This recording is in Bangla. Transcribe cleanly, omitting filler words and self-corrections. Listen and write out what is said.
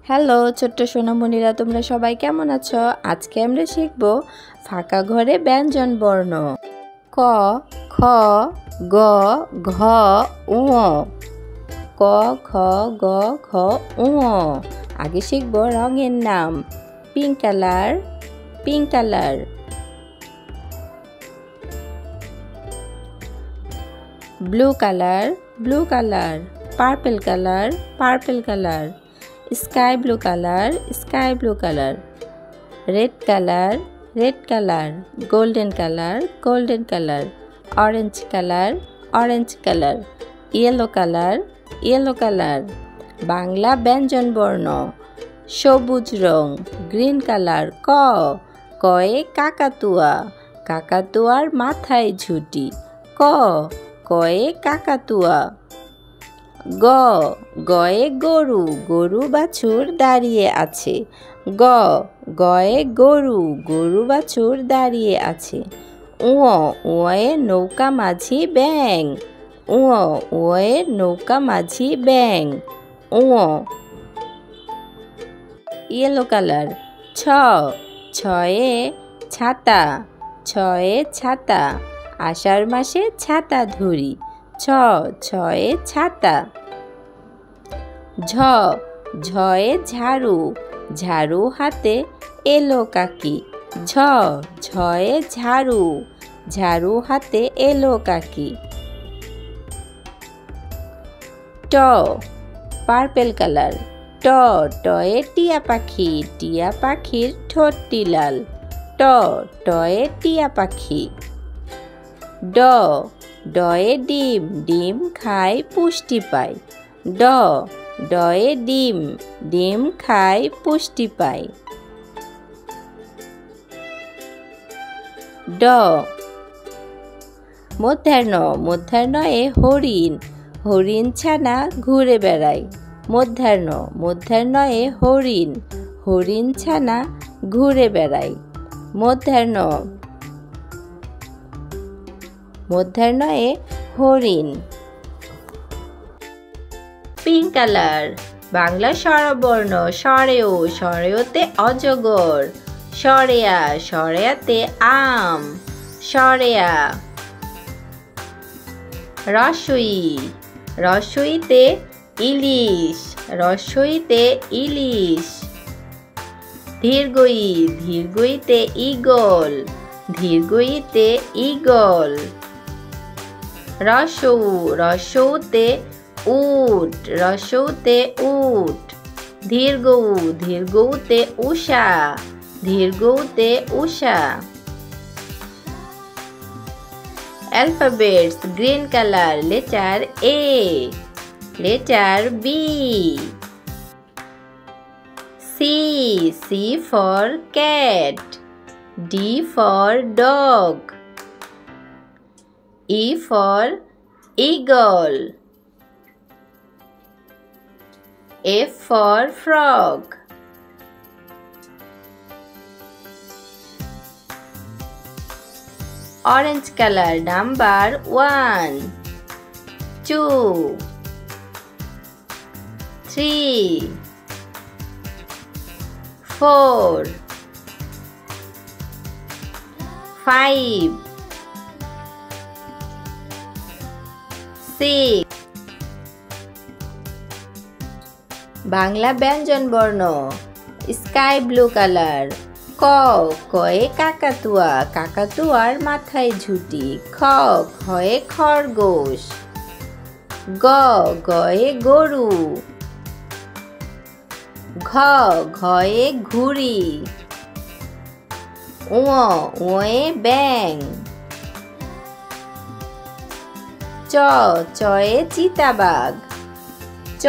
হ্যালো ছোট্ট সোনামণিরা, তোমরা সবাই কেমন আছো? আজকে আমরা শিখব ফাঁকা ঘরে ব্যঞ্জন বর্ণ। ক, খ, গ, ঘ, উ। ক, খ, গ, ঘ, উ। আগে শিখব রঙের নাম। Pink colour, pink colour. Blue colour, blue colour. Purple colour, purple colour. Sky blue colour, sky blue colour. Red colour, red colour. Golden colour, golden colour. Orange colour, orange colour. Yellow colour, yellow colour. Bangla ব্যঞ্জন বর্ণ। সবুজ রং, গ্রিন কালার। ক, কয়ে কাকাতুয়া, কাকাতুয়ার মাথায় ঝুঁটি। ক, কয়ে কাকাতুয়া। গ, গয়ে গরু, গরু বাছুর দাঁড়িয়ে আছে। গ, গয়ে গরু, গরু বাছুর দাঁড়িয়ে আছে। উ, উয়ে নৌকা মাঝি ব্যাং। উ, উয়ে নৌকা মাঝি ব্যাং। উ। Yellow colour. ছ, ছয়ে ছাতা, ছয়ে ছাতা। আষাঢ় মাসে ছাতা ধরি। ছ, ছয়ে ছাতা। ঝ, ঝয়ে ঝাড়ু, ঝাড়ু হাতে এলো কাকি। ঝ, ঝয়ে ঝাড়ু, ঝাড়ু হাতে এলো কাকি। ট, পার্পল কালার। ট, টয়ে টিয়া পাখি, টিয়া পাখির ঠোঁটটি লাল। ট, টয়ে টিয়া পাখি। ড, ডয়ে ডিম, ডিম খায় পুষ্টি পায়। ড, ডয়ে ডিম, ডিম খায় পুষ্টি পায়। ড, মধ্যাহ্ন, মধ্যাহ্নয়ে হরিণ, হরিণ ছানা ঘুরে বেড়ায়। মধ্যাহ্ন, মধ্যাহ্নয়ে হরিণ, হরিণ ছানা ঘুরে বেড়ায়। মধ্যাহ্ন, মধ্যাহ্নয়ে হরিণ। Pink colour. বাংলা স্বরবর্ণ। সরেও, সরেওতে অজগর। সরেয়া, সরেয়াতে আম। সরেয়া। রসই, রসইতে ইলিশ, রসইতে ইলিশ। ধীরগই, ধীরগইতে ঈগল, ধীরগইতে ঈগল। রসৌ, রসৌতে উট, রসৌতে উট। ধীরগৌ, ধীরগৌতে উষা, ধীরগৌতে উষা। Alphabets. Green colour. Letter A, letter B. C, C for cat, D for dog. E for eagle. F for frog. Orange color. Number 1, 2, 3, 4, 5, 6. Bangla ব্যঞ্জন বর্ণ। Sky blue colour. ক, কয়ে কাকাতুয়া, কাকাতুয়ার মাথায় ঝুঁটি। খ, খয়ে খরগোশ। গ, গয়ে গরু। ঘ, ঘয়ে ঘুড়ি। উ, উয়ে ব্যাং। চ, চয়ে চিতাবাঘ। চ,